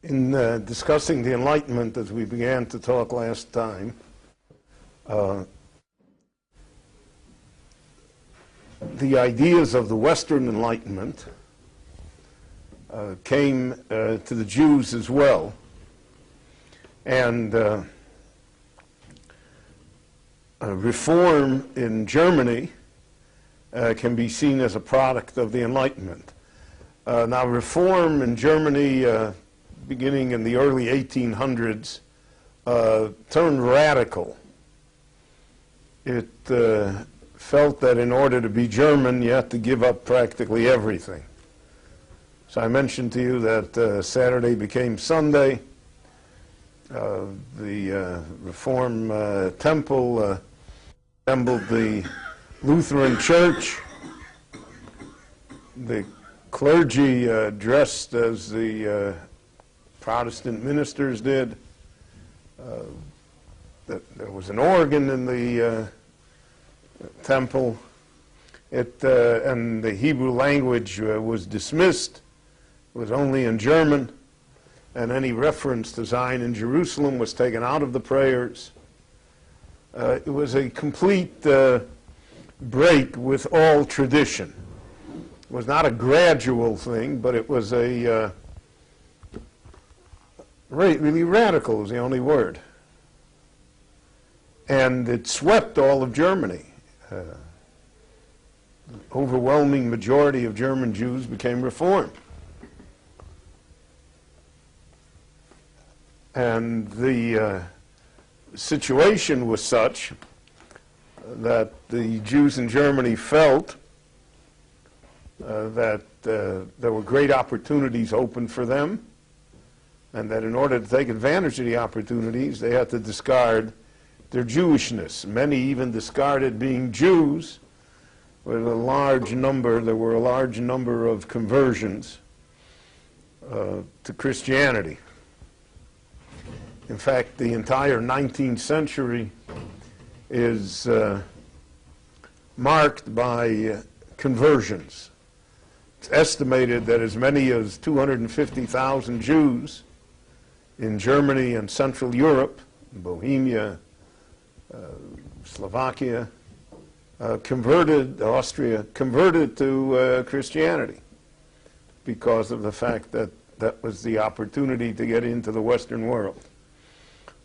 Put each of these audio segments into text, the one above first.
In discussing the Enlightenment, as we began to talk last time, the ideas of the Western Enlightenment came to the Jews as well, and reform in Germany can be seen as a product of the Enlightenment. Now, reform in Germany, beginning in the early 1800s, turned radical. It felt that in order to be German, you had to give up practically everything. So I mentioned to you that Saturday became Sunday. The Reform Temple resembled the Lutheran Church. The clergy dressed as the Protestant ministers did. There was an organ in the temple. And the Hebrew language was dismissed. It was only in German, and any reference to Zion in Jerusalem was taken out of the prayers. It was a complete break with all tradition. It was not a gradual thing, but it was a really radical is the only word. And it swept all of Germany. The overwhelming majority of German Jews became Reformed. And the situation was such that the Jews in Germany felt that there were great opportunities open for them, and that in order to take advantage of the opportunities, they had to discard their Jewishness. Many even discarded being Jews. There were a large number of conversions to Christianity. In fact, the entire 19th century is marked by conversions. It's estimated that as many as 250,000 Jews in Germany and Central Europe, Bohemia, Slovakia, Austria converted to Christianity because of the fact that that was the opportunity to get into the Western world.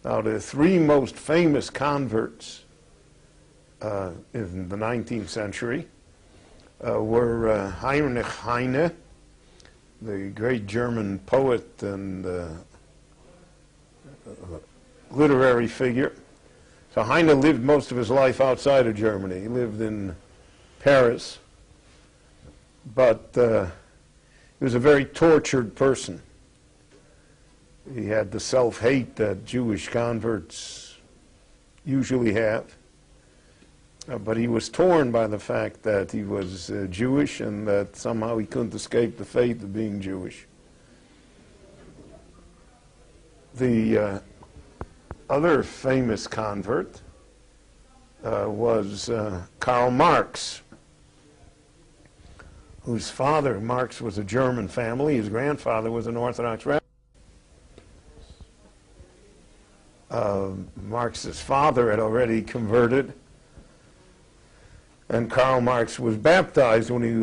Now, the three most famous converts in the 19th century were Heinrich Heine, the great German poet and literary figure. So Heine lived most of his life outside of Germany. He lived in Paris, but he was a very tortured person. He had the self-hate that Jewish converts usually have, but he was torn by the fact that he was Jewish and that somehow he couldn't escape the fate of being Jewish. The other famous convert was Karl Marx, whose father, Marx, was a German family. His grandfather was an Orthodox rabbi. Marx's father had already converted, and Karl Marx was baptized when he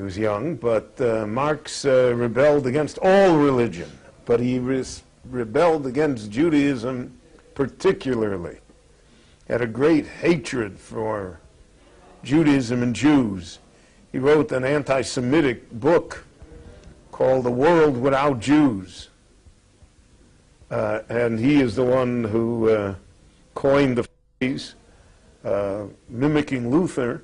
was young, but Marx rebelled against all religion, but he rebelled against Judaism particularly. He had a great hatred for Judaism and Jews. He wrote an anti-Semitic book called The World Without Jews. And he is the one who coined the phrase, mimicking Luther,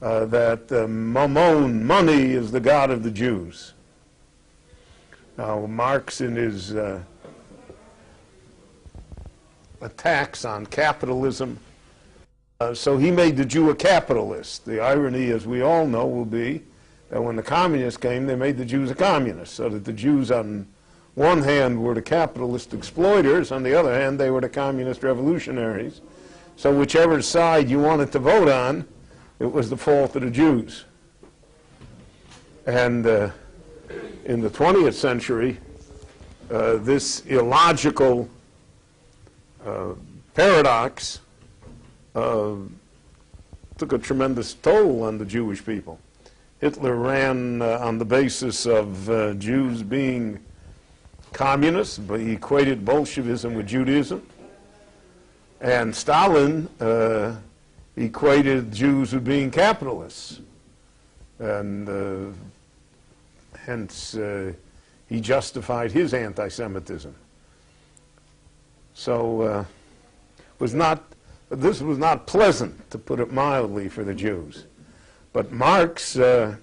that mammon, money, is the god of the Jews. Now, Marx, in his attacks on capitalism, so he made the Jew a capitalist. The irony, as we all know, will be that when the communists came, they made the Jews a communist, so that the Jews on one hand were the capitalist exploiters, on the other hand they were the communist revolutionaries. So whichever side you wanted to vote on, it was the fault of the Jews. And in the 20th century, this illogical paradox took a tremendous toll on the Jewish people. Hitler ran on the basis of Jews being communists, but he equated Bolshevism with Judaism. And Stalin equated Jews with being capitalists. And hence he justified his anti-Semitism. So this was not pleasant, to put it mildly, for the Jews. But Marx, in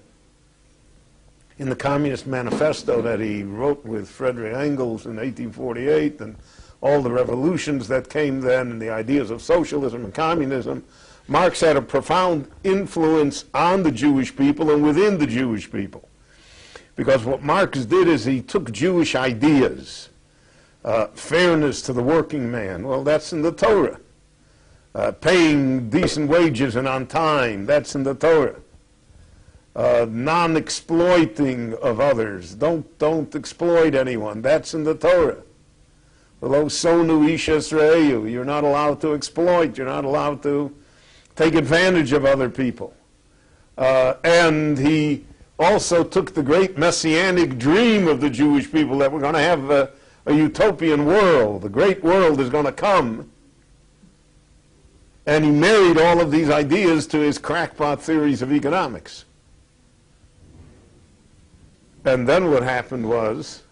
the Communist Manifesto that he wrote with Friedrich Engels in 1848, and all the revolutions that came then, and the ideas of socialism and communism, Marx had a profound influence on the Jewish people and within the Jewish people. Because what Marx did is he took Jewish ideas, fairness to the working man, well, that's in the Torah. Paying decent wages and on time, that's in the Torah. Non-exploiting of others, don't exploit anyone, that's in the Torah. Lo sonu ish Yisraelu, you're not allowed to exploit, you're not allowed to take advantage of other people. And he also took the great messianic dream of the Jewish people that we're going to have a utopian world, the great world is going to come. And he married all of these ideas to his crackpot theories of economics. And then what happened was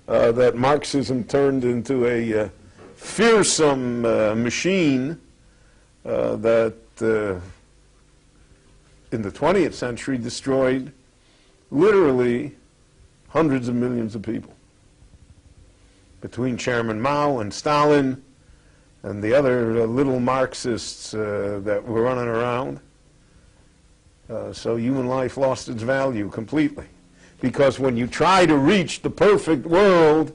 that Marxism turned into a fearsome machine that in the 20th century destroyed literally hundreds of millions of people. Between Chairman Mao and Stalin and the other little Marxists that were running around. So human life lost its value completely. Because when you try to reach the perfect world,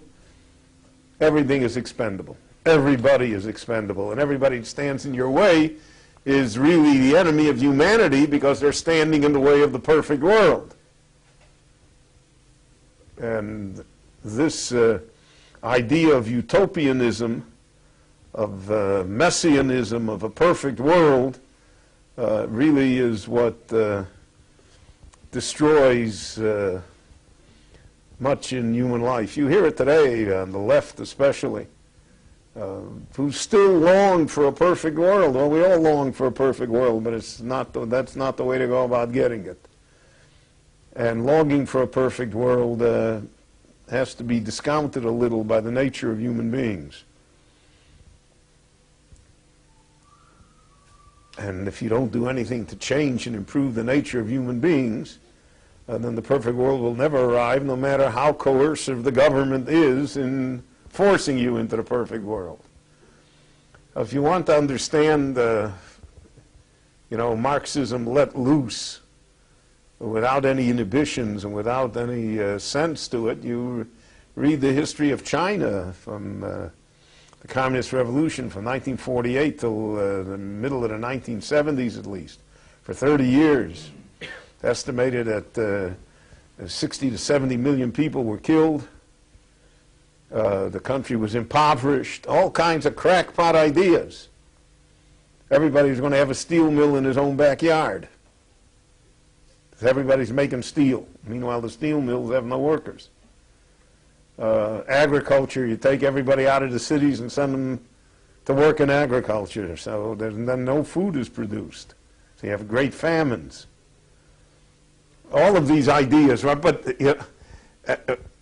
everything is expendable. Everybody is expendable. And everybody that stands in your way is really the enemy of humanity because they're standing in the way of the perfect world. And this idea of utopianism, of messianism, of a perfect world, really is what destroys much in human life. You hear it today, on the left especially, who still long for a perfect world. Well, we all long for a perfect world, but that's not the way to go about getting it. And longing for a perfect world has to be discounted a little by the nature of human beings. And if you don't do anything to change and improve the nature of human beings, then the perfect world will never arrive, no matter how coercive the government is in forcing you into the perfect world. If you want to understand, Marxism let loose, without any inhibitions and without any sense to it, you read the history of China from the Communist Revolution from 1948 till the middle of the 1970s at least, for 30 years. Estimated that 60 to 70 million people were killed. The country was impoverished, all kinds of crackpot ideas. Everybody was going to have a steel mill in his own backyard. Everybody's making steel. Meanwhile, the steel mills have no workers. Agriculture, you take everybody out of the cities and send them to work in agriculture, so then no food is produced. So you have great famines. All of these ideas, right? But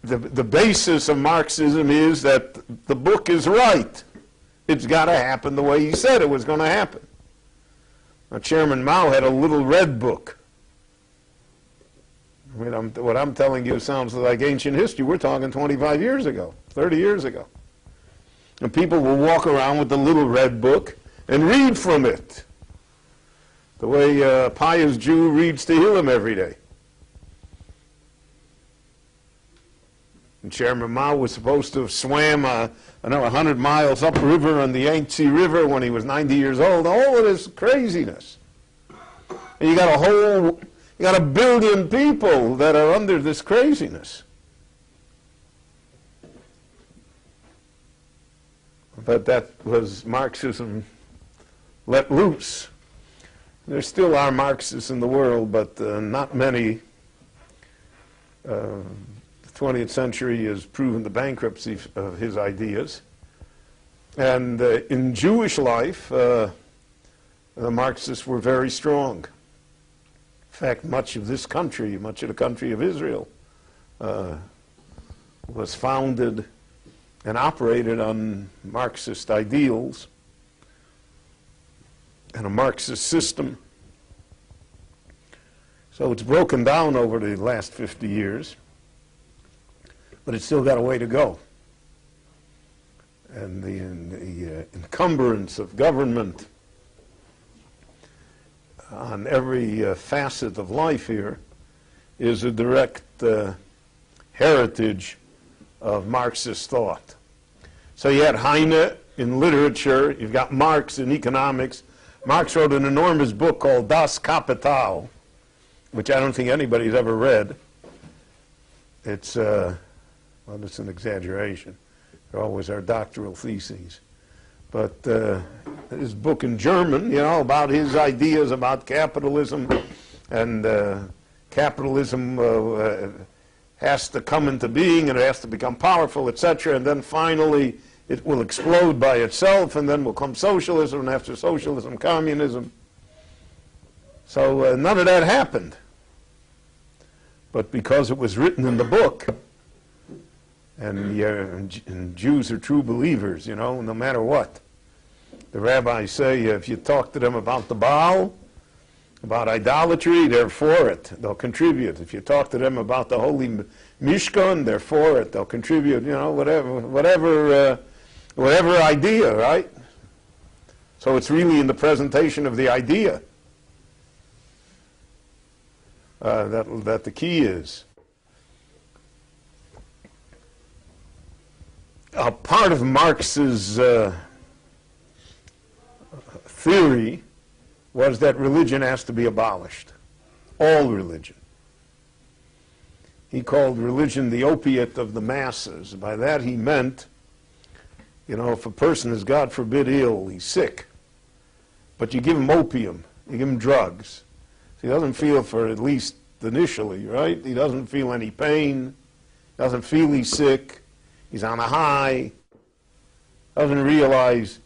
the basis of Marxism is that the book is right. It's got to happen the way he said it was going to happen. Now, Chairman Mao had a little red book. I mean, what I'm telling you sounds like ancient history. We're talking 25 years ago, 30 years ago. And people will walk around with the little red book and read from it, the way a pious Jew reads Tehillim every day. And Chairman Mao was supposed to have swam, 100 miles upriver on the Yangtze River when he was 90 years old. All of this craziness. And you got a billion people that are under this craziness. but that was Marxism let loose. There still are Marxists in the world, but not many. The 20th century has proven the bankruptcy of his ideas. And in Jewish life, the Marxists were very strong. In fact, much of this country, much of the country of Israel, was founded and operated on Marxist ideals and a Marxist system. So it's broken down over the last 50 years, but it's still got a way to go. And the encumbrance of government on every facet of life here is a direct heritage of Marxist thought. So you had Heine in literature, you've got Marx in economics. Marx wrote an enormous book called Das Kapital, which I don't think anybody's ever read. It's, well, it's an exaggeration. There always are doctoral theses. But his book in German, you know, about his ideas about capitalism, and capitalism has to come into being, and it has to become powerful, etc., and then finally it will explode by itself, and then will come socialism, and after socialism, communism. So none of that happened. But because it was written in the book, and Jews are true believers, you know, no matter what. The rabbis say if you talk to them about the Baal, about idolatry, they're for it. They'll contribute. If you talk to them about the holy Mishkan, they're for it. They'll contribute, you know, whatever idea, right? So it's really in the presentation of the idea that the key is. A part of Marx's theory was that religion has to be abolished. All religion. He called religion the opiate of the masses. By that he meant, you know, if a person is, God forbid, ill, he's sick, but you give him opium, you give him drugs. He doesn't feel, for at least initially, right? He doesn't feel any pain, doesn't feel he's sick, he's on a high, doesn't realize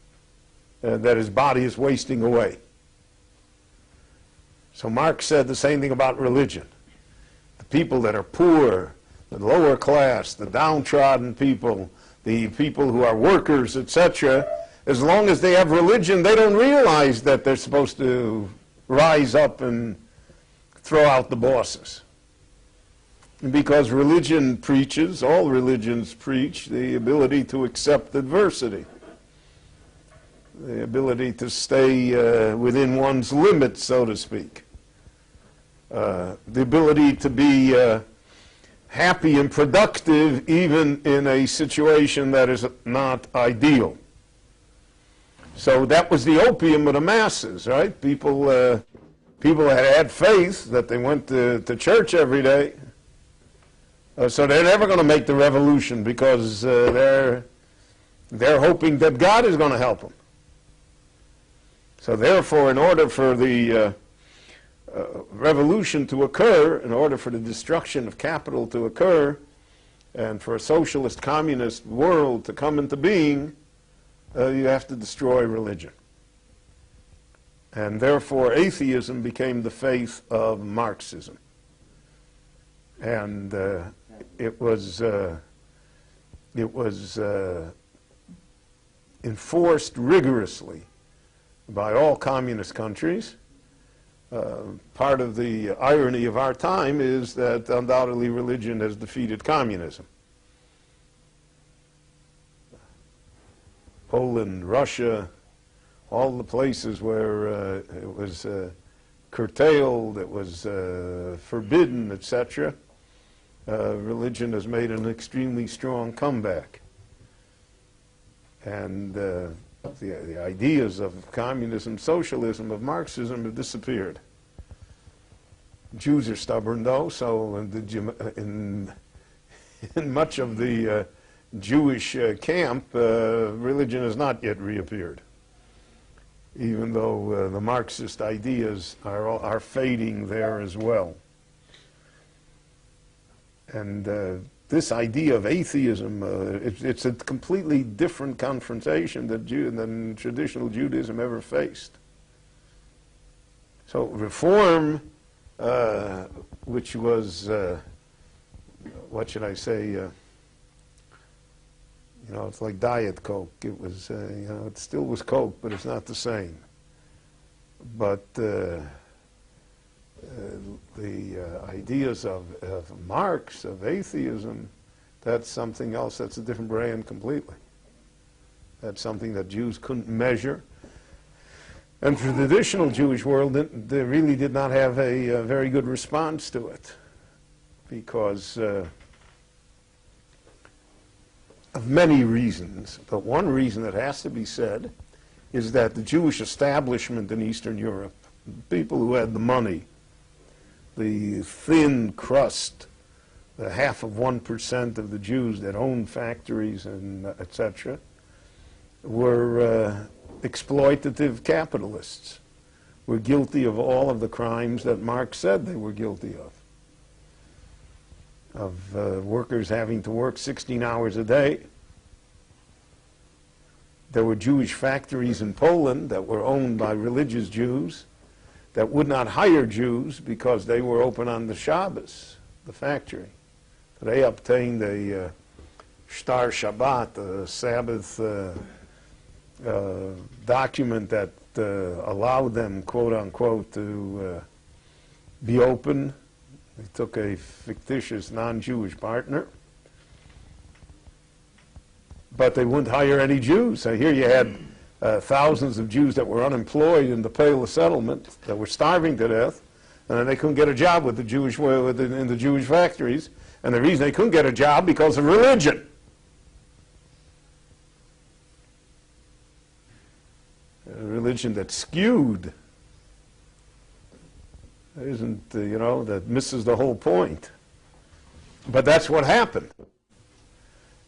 that his body is wasting away. So Marx said the same thing about religion. The people that are poor, the lower class, the downtrodden people, the people who are workers, etc., as long as they have religion, they don't realize that they're supposed to rise up and throw out the bosses. And because religion preaches, all religions preach, the ability to accept adversity, the ability to stay within one's limits, so to speak, the ability to be happy and productive even in a situation that is not ideal. So that was the opium of the masses, right? People had faith, that they went to church every day. So they're never going to make the revolution because they're hoping that God is going to help them. So therefore, in order for the revolution to occur, in order for the destruction of capital to occur, and for a socialist communist world to come into being, you have to destroy religion. And therefore atheism became the faith of Marxism. And it was enforced rigorously by all communist countries. Part of the irony of our time is that undoubtedly religion has defeated communism. Poland, Russia, all the places where it was curtailed, it was forbidden, etc., religion has made an extremely strong comeback. And the ideas of communism, socialism, of Marxism have disappeared. Jews are stubborn, though, so in much of the Jewish camp, religion has not yet reappeared, even though the Marxist ideas are fading there as well. And this idea of atheism, it's a completely different confrontation than traditional Judaism ever faced. So reform, which was, what should I say, it's like Diet Coke. It was, it still was Coke, but it's not the same. But the ideas of Marx, of atheism, that's something else. That's a different brand completely. That's something that Jews couldn't measure. And for the traditional Jewish world, they really did not have a very good response to it, because of many reasons. But one reason that has to be said is that the Jewish establishment in Eastern Europe, people who had the money, the thin crust, the half of 1% of the Jews that owned factories and etc., were exploitative capitalists, were guilty of all of the crimes that Marx said they were guilty of workers having to work 16 hours a day. There were Jewish factories in Poland that were owned by religious Jews that would not hire Jews because they were open on the Shabbos, the factory. They obtained a Shtar Shabbat, a Sabbath document that allowed them, quote unquote, to be open. They took a fictitious non-Jewish partner, but they wouldn't hire any Jews. So here you had thousands of Jews that were unemployed in the Pale of Settlement, that were starving to death, and they couldn't get a job with the Jewish in the Jewish factories. And the reason they couldn't get a job because of religion. A religion that's skewed, isn't, that misses the whole point. But that's what happened.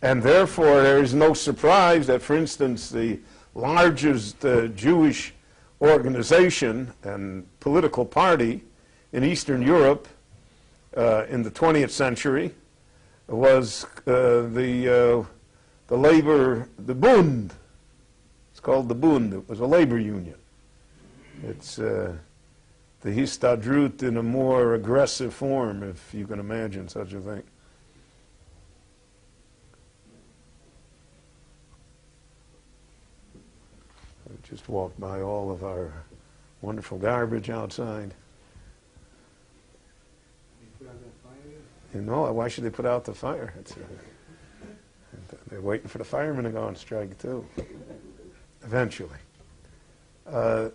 And therefore, there is no surprise that, for instance, the largest Jewish organization and political party in Eastern Europe in the 20th century was the Bund. It's called the Bund. It was a labor union. It's the Histadrut in a more aggressive form, if you can imagine such a thing. I just walked by all of our wonderful garbage outside. Why should they put out the fire? They're waiting for the firemen to go on strike too. Eventually, there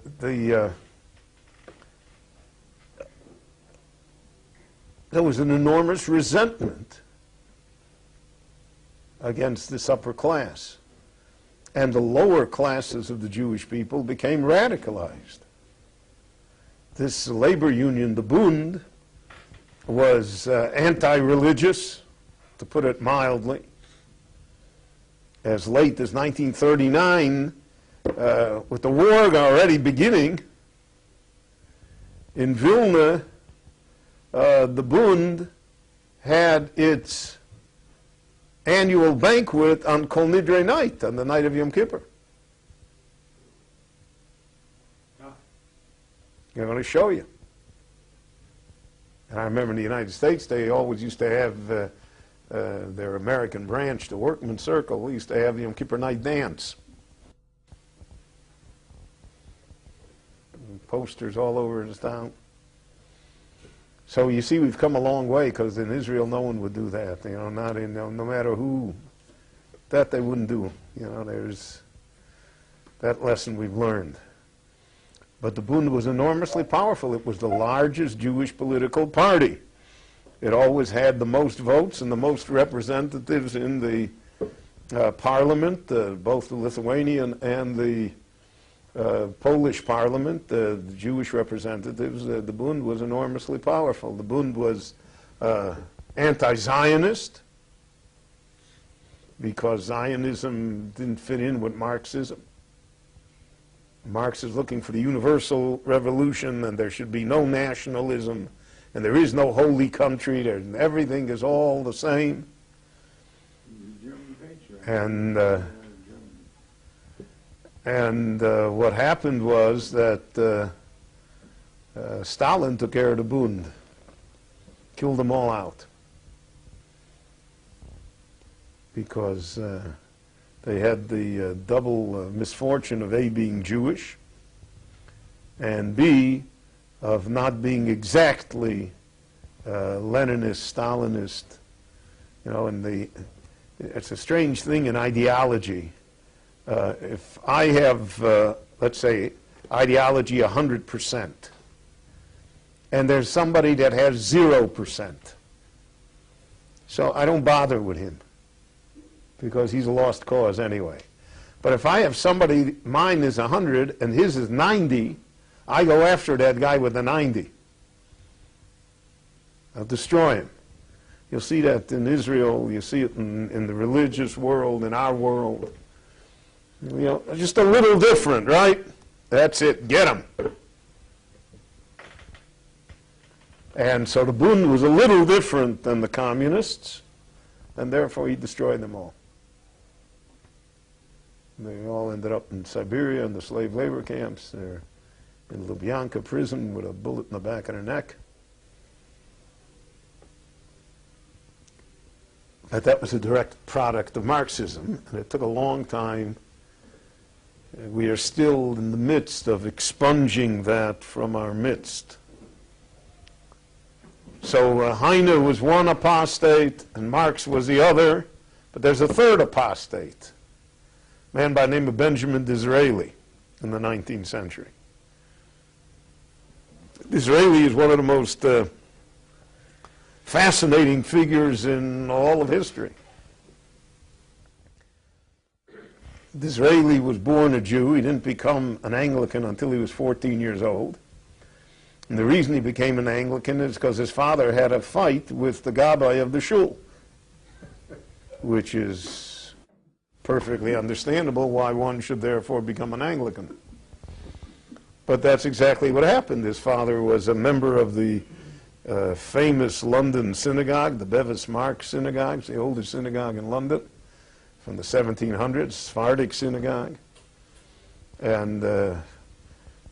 was an enormous resentment against this upper class, and the lower classes of the Jewish people became radicalized. This labor union, the Bund, was anti-religious, to put it mildly. As late as 1939, with the war already beginning, in Vilna, the Bund had its annual banquet on Kol Nidre night, on the night of Yom Kippur. I'm going to show you. And I remember in the United States, they always used to have their American branch, the Workmen's Circle. We used to have the Yom Kippur night dance. And posters all over the town. So you see, we've come a long way, because in Israel, no one would do that. Not in, no matter who, that they wouldn't do. There's that lesson we've learned. But the Bund was enormously powerful. It was the largest Jewish political party. It always had the most votes and the most representatives in the parliament, both the Lithuanian and the Polish parliament, the Jewish representatives. The Bund was enormously powerful. The Bund was anti-Zionist. because Zionism didn't fit in with Marxism. Marx is looking for the universal revolution, and there should be no nationalism, and there is no holy country, everything is all the same. And what happened was that Stalin took care of the Bund, killed them all out, because they had the double misfortune of A, being Jewish, and B, of not being exactly Leninist, Stalinist, you know, and it's a strange thing in ideology. If I have, let's say, ideology 100%, and there's somebody that has 0%, so I don't bother with him, because he's a lost cause anyway. But if I have somebody, mine is 100 and his is 90, I go after that guy with the 90. I'll destroy him. You'll see that in Israel, you see it in the religious world, in our world. You know, just a little different, right? That's it, get him. And so the Bund was a little different than the communists, and therefore he destroyed them all. They all ended up in Siberia in the slave labor camps. They're in Lubyanka prison with a bullet in the back of their neck. But that was a direct product of Marxism, and it took a long time. We are still in the midst of expunging that from our midst. So Heine was one apostate, and Marx was the other, but there's a third apostate, a man by the name of Benjamin Disraeli in the 19th century. Disraeli is one of the most fascinating figures in all of history. Disraeli was born a Jew. He didn't become an Anglican until he was 14 years old. And the reason he became an Anglican is because his father had a fight with the Rabbi of the shul, which is perfectly understandable why one should therefore become an Anglican. But that's exactly what happened. His father was a member of the famous London synagogue, the Bevis Marks synagogue, the oldest synagogue in London from the 1700s, Sephardic synagogue. And there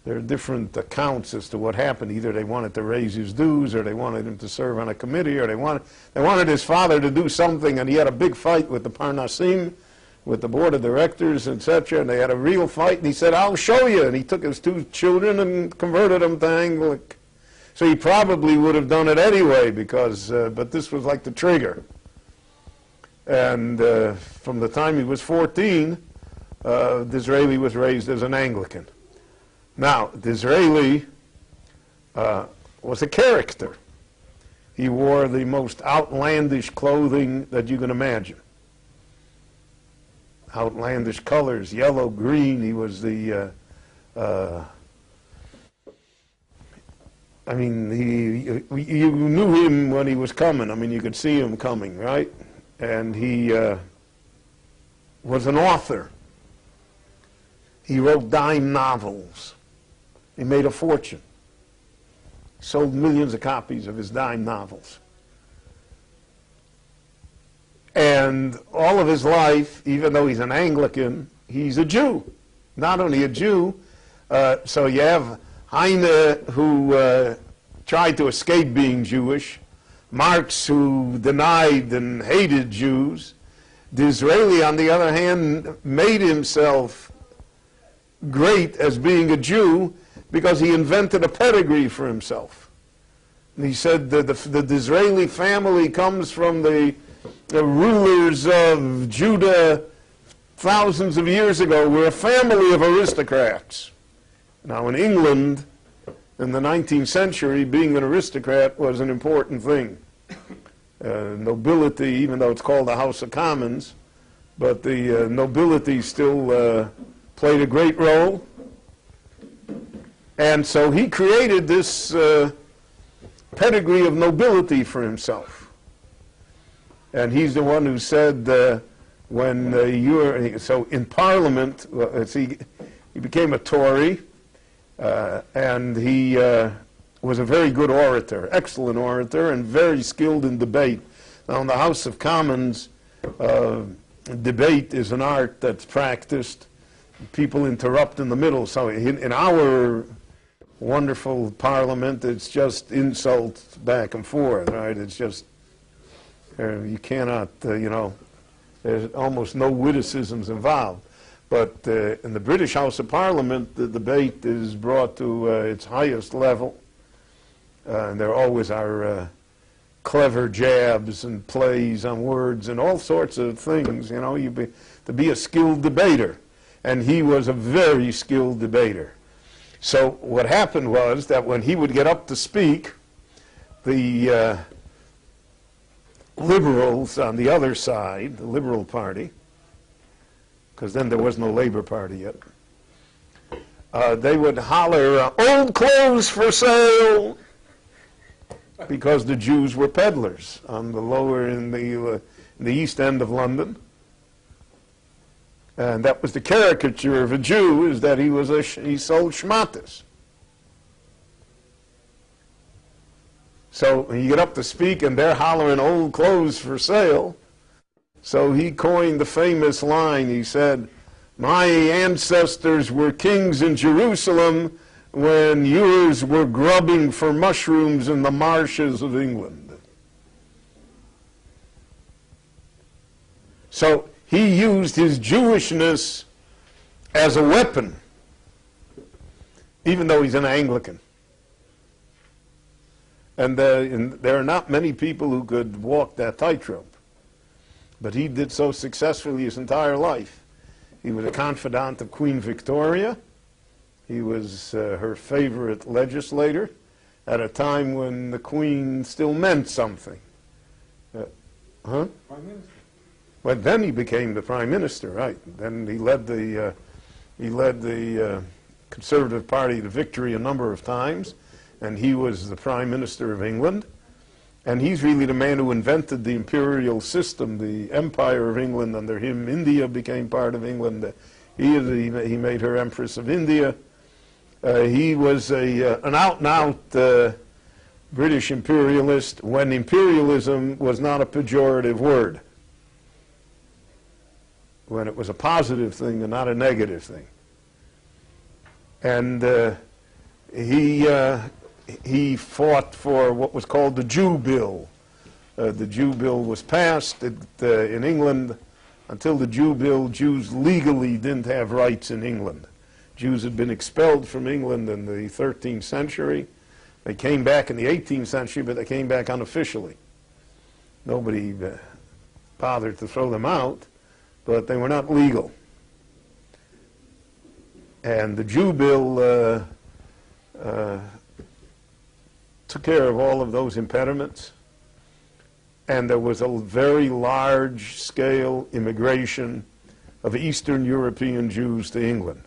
are different accounts as to what happened. Either they wanted to raise his dues, or they wanted him to serve on a committee, or they wanted his father to do something, and he had a big fight with the Parnasim, with the board of directors, etc., and they had a real fight, and he said, "I'll show you," and he took his two children and converted them to Anglican. So he probably would have done it anyway, because, but this was like the trigger. And from the time he was 14, Disraeli was raised as an Anglican. Now, Disraeli was a character. He wore the most outlandish clothing that you can imagine. Outlandish colors, yellow, green. He was the, I mean, you knew him when he was coming. I mean, you could see him coming, right? And he was an author. He wrote dime novels. He made a fortune. Sold millions of copies of his dime novels. And all of his life, even though he's an Anglican, he's a Jew. Not only a Jew, so you have Heine, who tried to escape being Jewish, Marx, who denied and hated Jews. Disraeli, on the other hand, made himself great as being a Jew because he invented a pedigree for himself. And he said that the Disraeli family comes from the rulers of Judah thousands of years ago. We're a family of aristocrats. Now, in England, in the 19th century, being an aristocrat was an important thing. Nobility, even though it's called the House of Commons, but the nobility still played a great role. And so he created this pedigree of nobility for himself. And he's the one who said, when so in Parliament, he became a Tory, and he was a very good orator, excellent orator, and very skilled in debate. Now, in the House of Commons, debate is an art that's practiced. People interrupt in the middle. So in our wonderful Parliament, it's just insults back and forth, right? It's just, you cannot, there's almost no witticisms involved. But in the British House of Parliament, the debate is brought to its highest level. And there always are clever jabs and plays on words and all sorts of things, to be a skilled debater. And he was a very skilled debater. So what happened was that when he would get up to speak, the liberals on the other side, the Liberal Party, because then there was no Labor Party yet, they would holler, "Old clothes for sale," because the Jews were peddlers on the lower, in the East End of London. And that was the caricature of a Jew, is that he sold schmattes. So you get up to speak and they're hollering "old clothes for sale." So he coined the famous line. He said, "My ancestors were kings in Jerusalem when yours were grubbing for mushrooms in the marshes of England." So he used his Jewishness as a weapon, even though he's an Anglican. And there are not many people who could walk that tightrope. But he did so successfully his entire life. He was a confidant of Queen Victoria. He was her favorite legislator at a time when the Queen still meant something. Prime Minister. Well, then he became the Prime Minister, right? Then he led the Conservative Party to victory a number of times, and he was the Prime Minister of England. And he's really the man who invented the imperial system, the Empire of England. Under him, India became part of England. He made her Empress of India. He was an out-and-out British imperialist when imperialism was not a pejorative word, when it was a positive thing and not a negative thing. And he fought for what was called the Jew Bill. The Jew Bill was passed in England. Until the Jew Bill, Jews legally didn't have rights in England. Jews had been expelled from England in the 13th century. They came back in the 18th century, but they came back unofficially. Nobody bothered to throw them out, but they were not legal. And the Jew Bill took care of all of those impediments, and there was a very large-scale immigration of Eastern European Jews to England.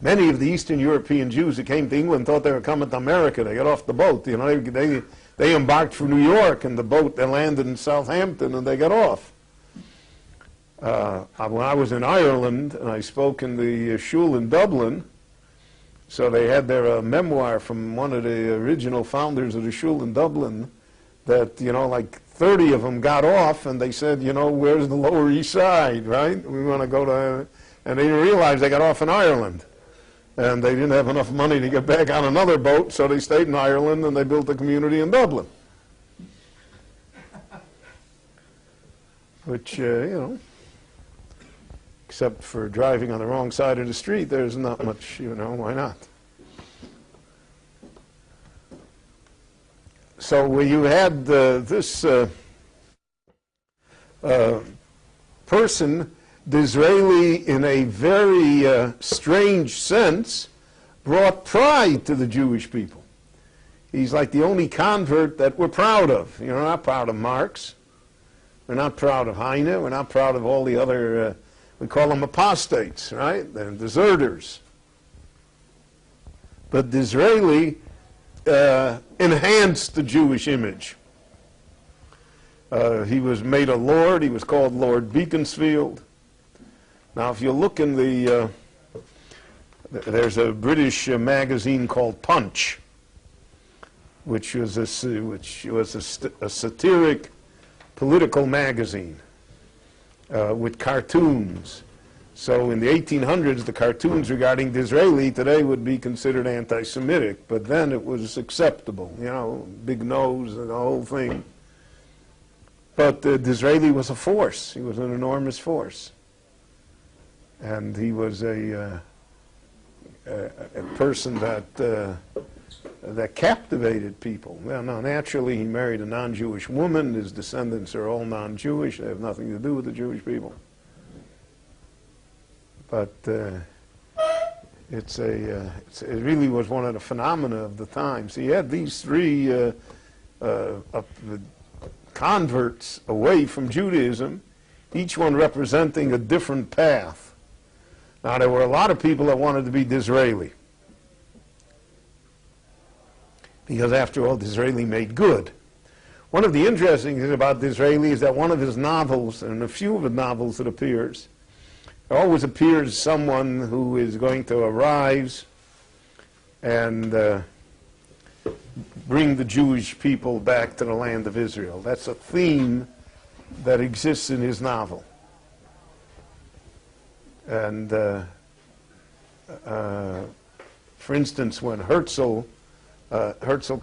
Many of the Eastern European Jews who came to England thought they were coming to America. They got off the boat. They embarked for New York, and the boat, they landed in Southampton, and they got off. When I was in Ireland, and I spoke in the shul in Dublin, so they had their memoir from one of the original founders of the shul in Dublin, that, like 30 of them got off, and they said, where's the Lower East Side, right? We want to go to, and they didn't realize they got off in Ireland. And they didn't have enough money to get back on another boat, so they stayed in Ireland, and they built a community in Dublin. Which, except for driving on the wrong side of the street, there's not much, why not? So you had this person, Disraeli, in a very strange sense, brought pride to the Jewish people. He's like the only convert that we're proud of. We're not proud of Marx. We're not proud of Heine. We're not proud of all the other, we call them apostates, right? They're deserters. But Disraeli enhanced the Jewish image. He was made a lord. He was called Lord Beaconsfield. Now, if you look in there's a British magazine called Punch, which was a satiric political magazine with cartoons. So in the 1800s, the cartoons regarding Disraeli today would be considered anti-Semitic, but then it was acceptable, you know, big nose and the whole thing. But Disraeli was a force. He was an enormous force. And he was a person that captivated people. Well, now, naturally, he married a non-Jewish woman. His descendants are all non-Jewish. They have nothing to do with the Jewish people. But it really was one of the phenomena of the times. He had these three converts away from Judaism, each one representing a different path. Now, there were a lot of people that wanted to be Disraeli, because after all, Disraeli made good. One of the interesting things about Disraeli is that one of his novels, and a few of the novels that appears, there always appears someone who is going to arise and bring the Jewish people back to the land of Israel. That's a theme that exists in his novel. And for instance, when Herzl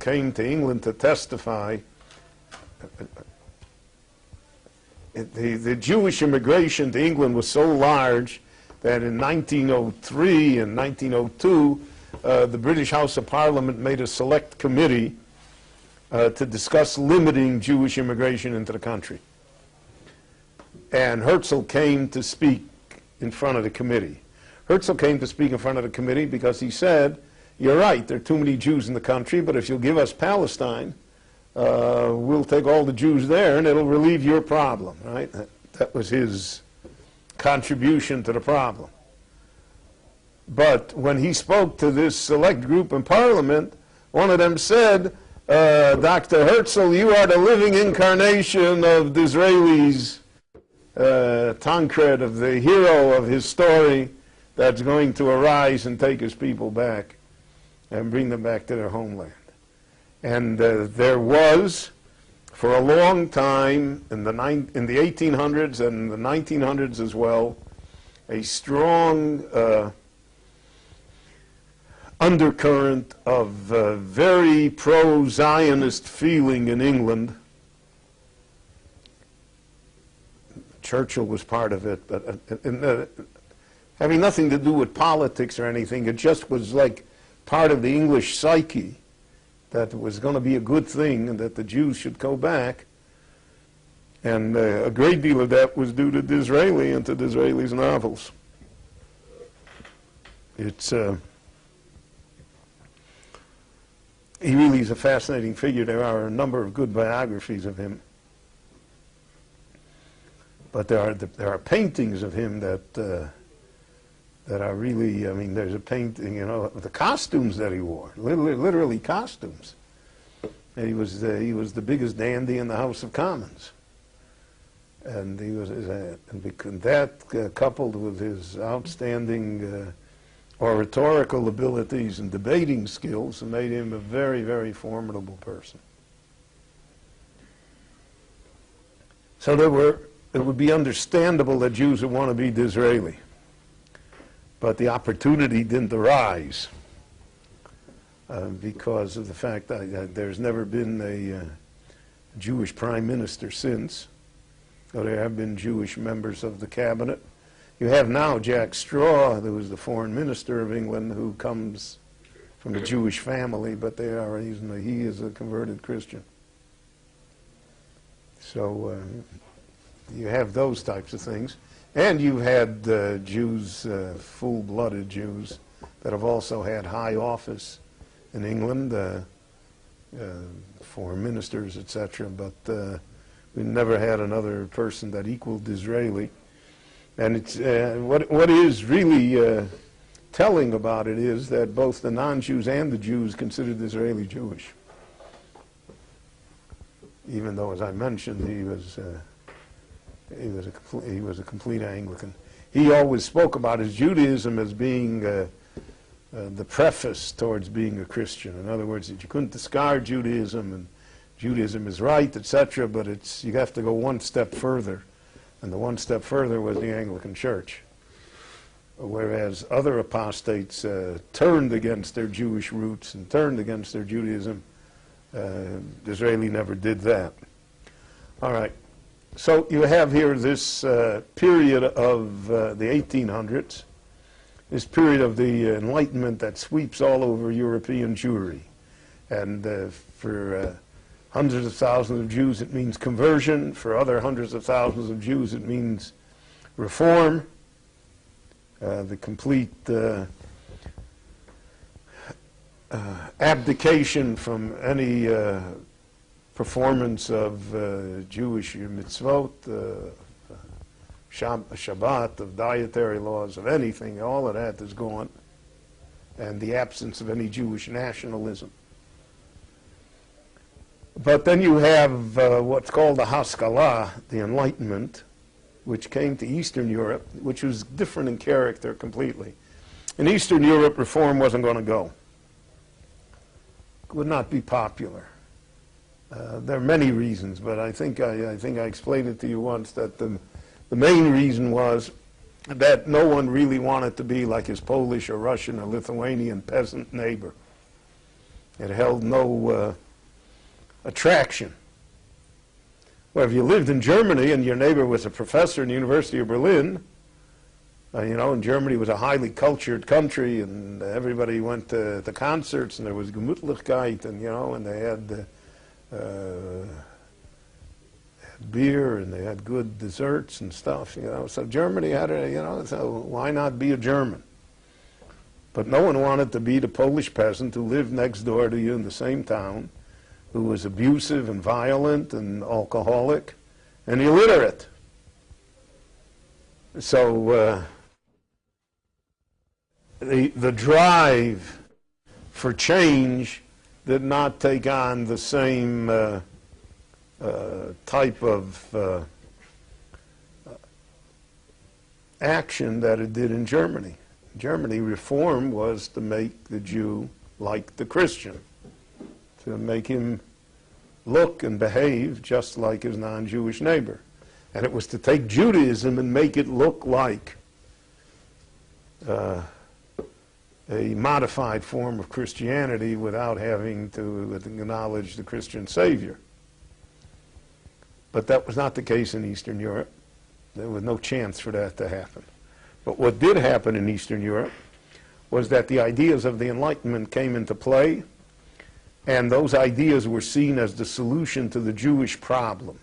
came to England to testify, the Jewish immigration to England was so large that in 1903 and 1902, the British House of Parliament made a select committee to discuss limiting Jewish immigration into the country. And Herzl came to speak in front of the committee. Herzl came to speak in front of the committee because he said, "You're right, there are too many Jews in the country, but if you'll give us Palestine, we'll take all the Jews there and it'll relieve your problem," right? That was his contribution to the problem. But when he spoke to this select group in Parliament, one of them said, "Dr. Herzl, you are the living incarnation of Disraeli's Tancred, of the hero of his story that's going to arise and take his people back and bring them back to their homeland." And there was, for a long time, in the 1800s and the 1900s as well, a strong undercurrent of very pro-Zionist feeling in England. Churchill was part of it, but having nothing to do with politics or anything, it just was like part of the English psyche that it was going to be a good thing and that the Jews should go back. And a great deal of that was due to Disraeli and to Disraeli's novels. He really is a fascinating figure. There are a number of good biographies of him. But there are paintings of him that are really, I mean, there's a painting, you know, the costumes that he wore, literally costumes. And he was the biggest dandy in the House of Commons. And he was, and that coupled with his outstanding oratorical abilities and debating skills made him a very, very formidable person. So it would be understandable that Jews would want to be Disraeli. But the opportunity didn't arise because of the fact that there's never been a Jewish prime minister since. So there have been Jewish members of the cabinet. You have now Jack Straw, who is the foreign minister of England, who comes from a Jewish family, but he is a converted Christian. So you have those types of things. And you've had Jews, full-blooded Jews, that have also had high office in England, foreign ministers, etc. But we never had another person that equaled Disraeli. And it's what is really telling about it is that both the non-Jews and the Jews considered Disraeli Jewish. even though, as I mentioned, he was a complete Anglican. He always spoke about his Judaism as being the preface towards being a Christian. In other words, that you couldn't discard Judaism, and Judaism is right, etc., but you have to go one step further. And the one step further was the Anglican Church. Whereas other apostates turned against their Jewish roots and turned against their Judaism, Disraeli never did that. All right. So you have here this period of the 1800s, this period of the Enlightenment that sweeps all over European Jewry. And for hundreds of thousands of Jews, it means conversion. For other hundreds of thousands of Jews, it means reform, the complete abdication from any performance of Jewish mitzvot, Shabbat, of dietary laws, of anything. All of that is gone. And the absence of any Jewish nationalism. But then you have what's called the Haskalah, the Enlightenment, which came to Eastern Europe, which was different in character completely. In Eastern Europe, reform wasn't going to go. It would not be popular. There are many reasons, but I think I explained it to you once, that the main reason was that no one really wanted to be like his Polish or Russian or Lithuanian peasant neighbor. It held no attraction. Well, if you lived in Germany and your neighbor was a professor in the University of Berlin, and Germany was a highly cultured country, and everybody went to the concerts, and there was Gemütlichkeit, and they had beer, and they had good desserts and stuff, So Germany had so why not be a German? But no one wanted to be the Polish peasant who lived next door to you in the same town, who was abusive and violent and alcoholic and illiterate. So the drive for change did not take on the same type of action that it did in Germany. In Germany, reform was to make the Jew like the Christian, to make him look and behave just like his non-Jewish neighbor. And it was to take Judaism and make it look like a modified form of Christianity without having to acknowledge the Christian Savior. But that was not the case in Eastern Europe. There was no chance for that to happen. But what did happen in Eastern Europe was that the ideas of the Enlightenment came into play, and those ideas were seen as the solution to the Jewish problem.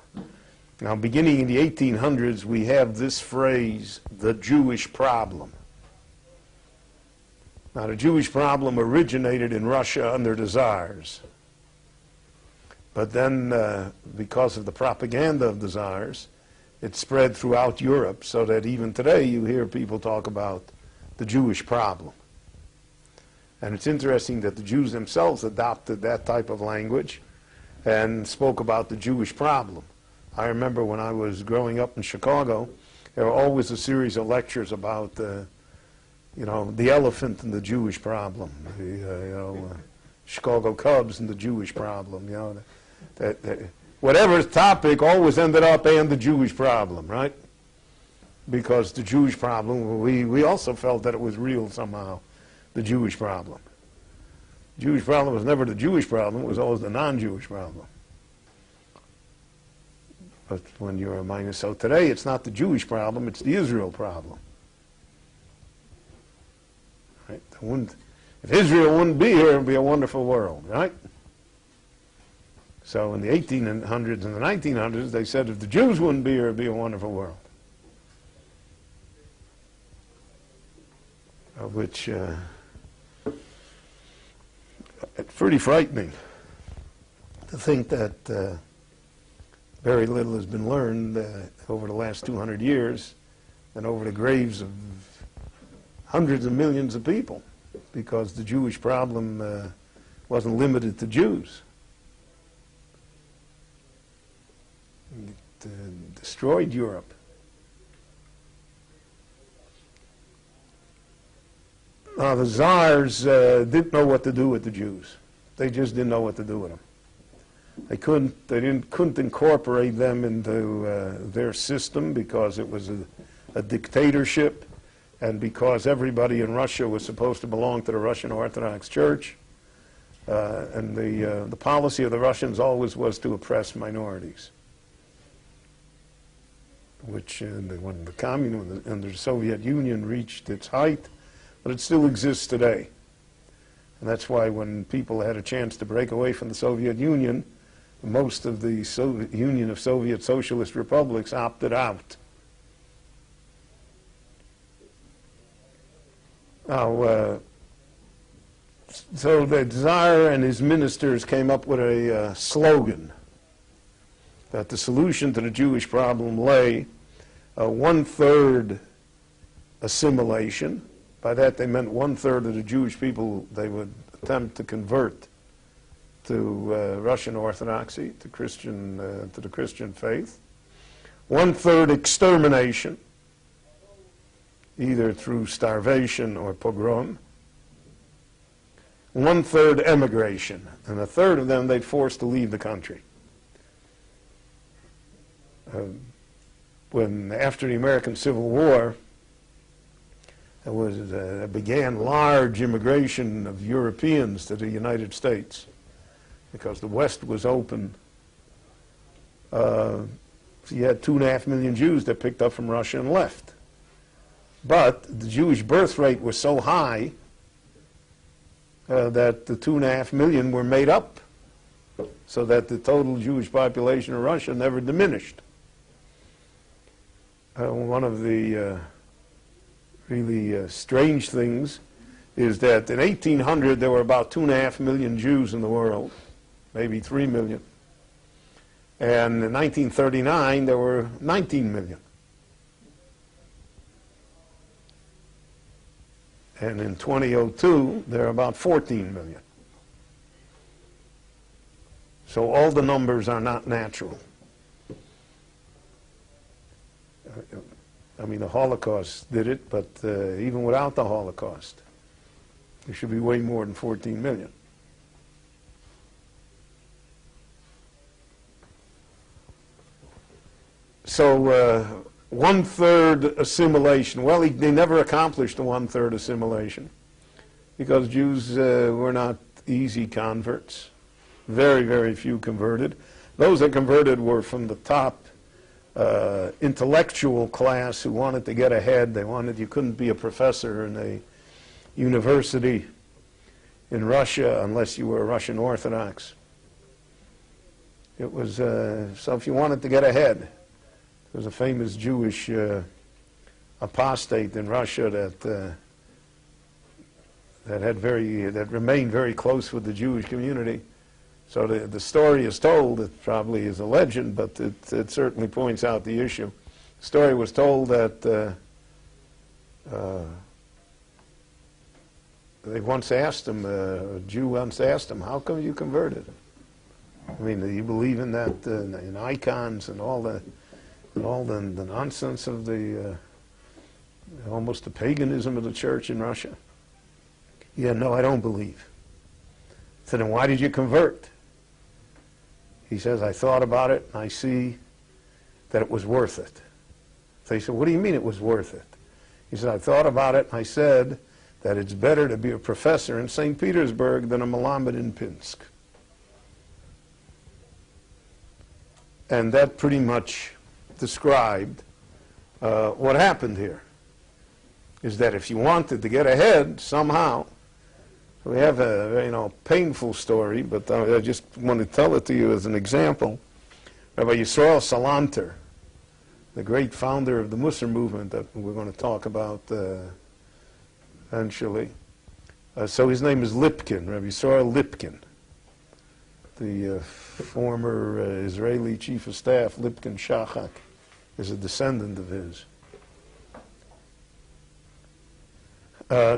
Now, beginning in the 1800s, we have this phrase, the Jewish problem. Now, the Jewish problem originated in Russia under the Tsars. But then, because of the propaganda of the Tsars, it spread throughout Europe, so that even today you hear people talk about the Jewish problem. And it's interesting that the Jews themselves adopted that type of language and spoke about the Jewish problem. I remember when I was growing up in Chicago, there were always a series of lectures about the elephant and the Jewish problem, Chicago Cubs and the Jewish problem, whatever topic always ended up and the Jewish problem, right? Because the Jewish problem, we also felt that it was real somehow, the Jewish problem. The Jewish problem was never the Jewish problem, it was always the non-Jewish problem. But when you're reminded, so today it's not the Jewish problem, it's the Israel problem. Right? If Israel wouldn't be here, it would be a wonderful world, right? So in the 1800s and the 1900s, they said if the Jews wouldn't be here, it would be a wonderful world. Which it's pretty frightening to think that very little has been learned over the last 200 years and over the graves of hundreds of millions of people, because the Jewish problem wasn't limited to Jews. destroyed Europe. Now, the czars didn't know what to do with the Jews. They just didn't know what to do with them. They couldn't incorporate them into their system because it was a dictatorship, and because everybody in Russia was supposed to belong to the Russian Orthodox Church. And the policy of the Russians always was to oppress minorities, which when the communism under the Soviet Union reached its height, but it still exists today. And that's why when people had a chance to break away from the Soviet Union, most of the Union of Soviet Socialist Republics opted out. Now, so the Tsar and his ministers came up with a slogan that the solution to the Jewish problem lay one-third assimilation. By that they meant one-third of the Jewish people they would attempt to convert to Russian Orthodoxy, to the Christian faith. One-third extermination, either through starvation or pogrom. One-third emigration, and a third of them they'd forced to leave the country. After the American Civil War, there began large immigration of Europeans to the United States because the West was open. So you had 2.5 million Jews that picked up from Russia and left. But the Jewish birth rate was so high that the 2.5 million were made up, so that the total Jewish population of Russia never diminished. One of the really strange things is that in 1800 there were about 2.5 million Jews in the world, maybe 3 million. And in 1939 there were 19 million. And in 2002 there are about 14 million. So all the numbers are not natural. I mean, the Holocaust did it, but even without the Holocaust, there should be way more than 14 million. So one-third assimilation. Well, they never accomplished the one-third assimilation because Jews were not easy converts. Very, very few converted. Those that converted were from the top intellectual class who wanted to get ahead. You couldn't be a professor in a university in Russia unless you were Russian Orthodox. It was, so if you wanted to get ahead, there was a famous Jewish apostate in Russia that remained very close with the Jewish community. So the story is told, it probably is a legend, but it certainly points out the issue. The story was told that they once asked him, a Jew once asked him, how come you converted? I mean, do you believe in that, in icons and all the nonsense of almost the paganism of the church in Russia? Yeah, no, I don't believe. So then why did you convert? He says, I thought about it, and I see that it was worth it. So he said, what do you mean it was worth it? He said, I thought about it, and I said that it's better to be a professor in St. Petersburg than a Melamed in Pinsk. And that pretty much described what happened here, is that if you wanted to get ahead somehow, we have a painful story, but I just want to tell it to you as an example. Rabbi Yisrael Salanter, the great founder of the Musar movement that we're going to talk about eventually. So his name is Lipkin, Rabbi Yisrael Lipkin. The former Israeli chief of staff, Lipkin Shachak, is a descendant of his.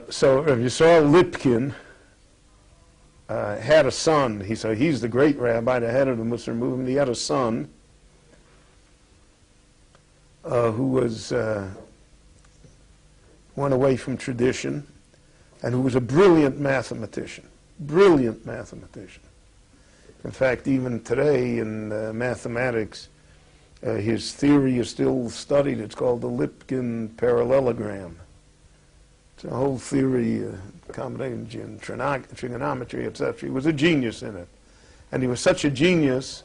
So Rabbi Yisrael Lipkin had a son. He's the great rabbi, the head of the Musar movement. He had a son who was went away from tradition, and who was a brilliant mathematician. Brilliant mathematician. In fact, even today in mathematics, his theory is still studied. It's called the Lipkin parallelogram. It's a whole theory, combination, trigonometry, etc. He was a genius in it. And he was such a genius,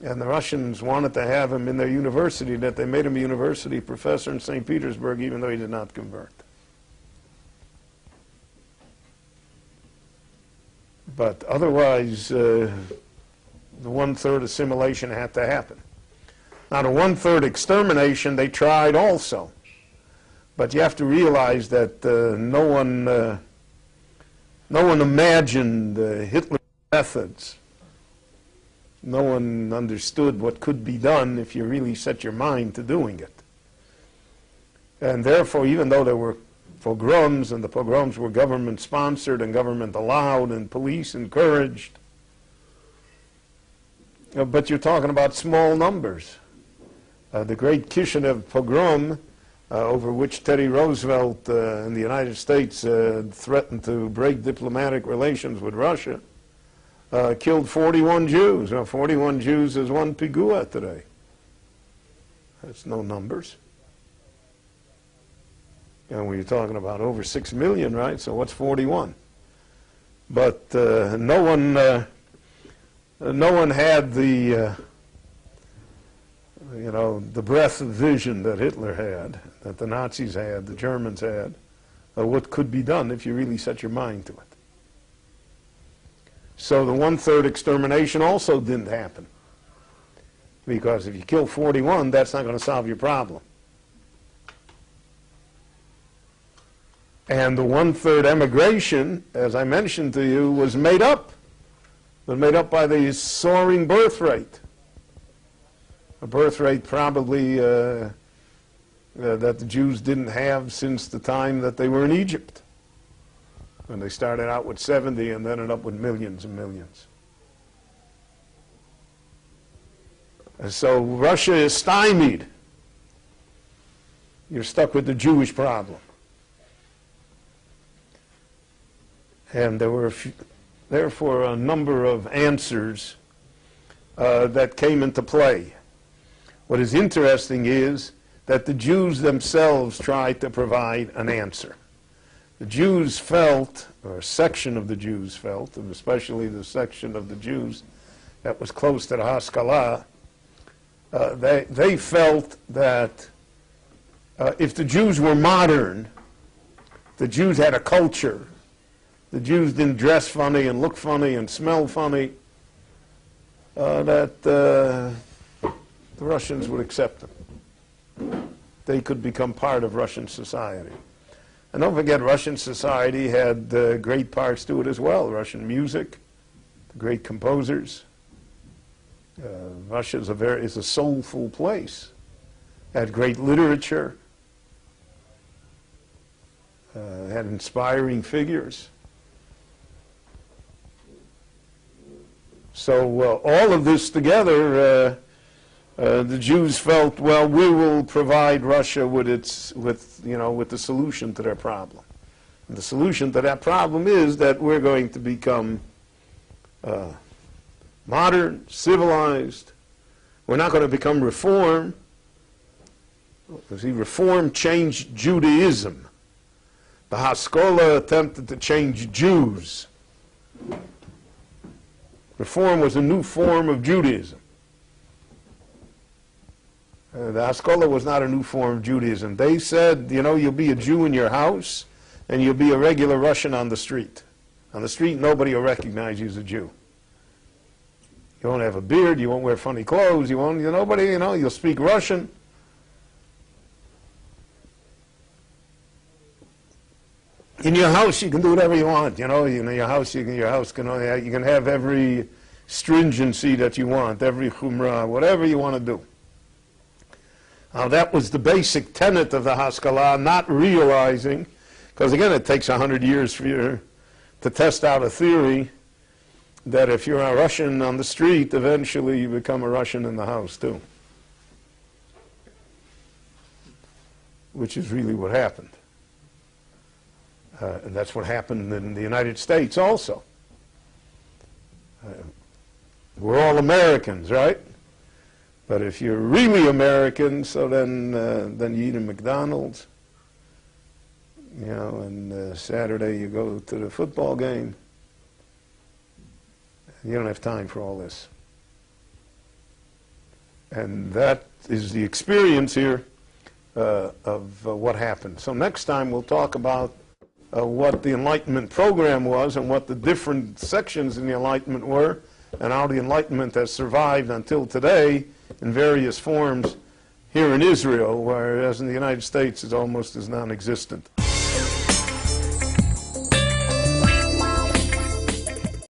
and the Russians wanted to have him in their university, that they made him a university professor in St. Petersburg, even though he did not convert. But otherwise, the one-third assimilation had to happen. Now, the one-third extermination, they tried also. But you have to realize that no one imagined Hitler's methods. No one understood what could be done if you really set your mind to doing it. And therefore, even though there were pogroms, and the pogroms were government-sponsored and government-allowed and police encouraged, but you're talking about small numbers. The Great Kishinev pogrom, over which Teddy Roosevelt in the United States threatened to break diplomatic relations with Russia, killed 41 Jews. Now, 41 Jews is one pigua today. That's no numbers. And we're talking about over 6 million, right? So what's 41? But no one had the the breadth of vision that Hitler had, that the Nazis had, the Germans had, of what could be done if you really set your mind to it. So the one-third extermination also didn't happen. Because if you kill 41, that's not going to solve your problem. And the one-third emigration, as I mentioned to you, was made up. It was made up by the soaring birth rate. A birth rate probably that the Jews didn't have since the time that they were in Egypt, when they started out with 70 and ended up with millions and millions. And so Russia is stymied. You're stuck with the Jewish problem. And there were therefore a number of answers that came into play. What is interesting is that the Jews themselves tried to provide an answer. The Jews felt, or a section of the Jews felt, and especially the section of the Jews that was close to the Haskalah, they felt that if the Jews were modern, the Jews had a culture, the Jews didn't dress funny and look funny and smell funny, that the Russians would accept them. They could become part of Russian society. And don't forget, Russian society had great parts to it as well. Russian music, great composers. Russia is a soulful place. Had great literature. Had inspiring figures. So all of this together, the Jews felt, well, we will provide Russia with the solution to their problem. And the solution to that problem is that we're going to become modern, civilized. We're not going to become Reform. You see, Reform changed Judaism. The Haskalah attempted to change Jews. Reform was a new form of Judaism. The Haskalah was not a new form of Judaism. They said, you'll be a Jew in your house, and you'll be a regular Russian on the street. On the street, nobody will recognize you as a Jew. You won't have a beard, you won't wear funny clothes, you'll speak Russian. In your house, you can do whatever you want. In your house, you can have every stringency that you want, every chumrah, whatever you want to do. Now, that was the basic tenet of the Haskalah, not realizing, because again, it takes 100 years for you to test out a theory that if you're a Russian on the street, eventually you become a Russian in the house too. which is really what happened. And that's what happened in the United States also. We're all Americans, right? But if you're really American, so then you eat at McDonald's, you know, and Saturday you go to the football game. You don't have time for all this. And that is the experience here of what happened. So next time we'll talk about what the Enlightenment program was and what the different sections in the Enlightenment were, and how the Enlightenment has survived until today in various forms here in Israel, whereas in the United States it's almost as non-existent.